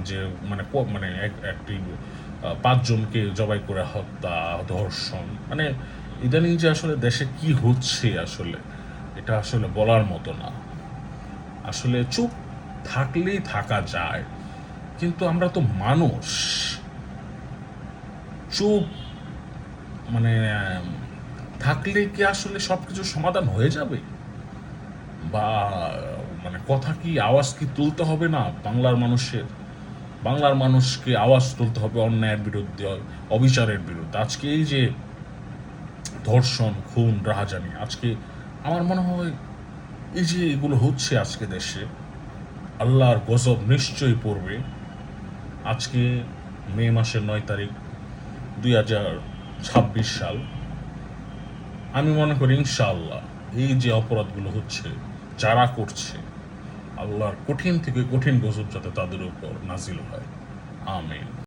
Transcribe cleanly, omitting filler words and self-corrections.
যে মানে মানে একটি ৫ জনকে জবাই করে হত্যা, ধর্ষণ, মানে ইদানিং যে আসলে দেশে কি হচ্ছে আসলে এটা আসলে বলার মতো না। আসলে চুপ থাকলেই থাকা যায়, কিন্তু আমরা তো মানুষ। চুপ মানে থাকলেই কি আসলে সবকিছুর সমাধান হয়ে যাবে? বা মানে কথা কি, আওয়াজ কি তুলতে হবে না বাংলার মানুষের? বাংলার মানুষকে আওয়াজ তুলতে হবে অন্যায়ের বিরুদ্ধে, অবিচারের বিরুদ্ধে। আজকে এই যে ধর্ষণ, খুন, রাহাজানি, আজকে আমার মনে হয় এই যে এগুলো হচ্ছে আজকে দেশে, আল্লাহর গজব নিশ্চয়ই পড়বে। আজকে মে মাসের ৯ তারিখ ২০২৬ সাল। আমি মনে করি ইনশাআল্লাহ এই যে অপরাধগুলো হচ্ছে, যারা করছে, আল্লাহর কঠিন থেকে কঠিন গজব যাতে তাদের উপর নাজিল হয়। আমিন।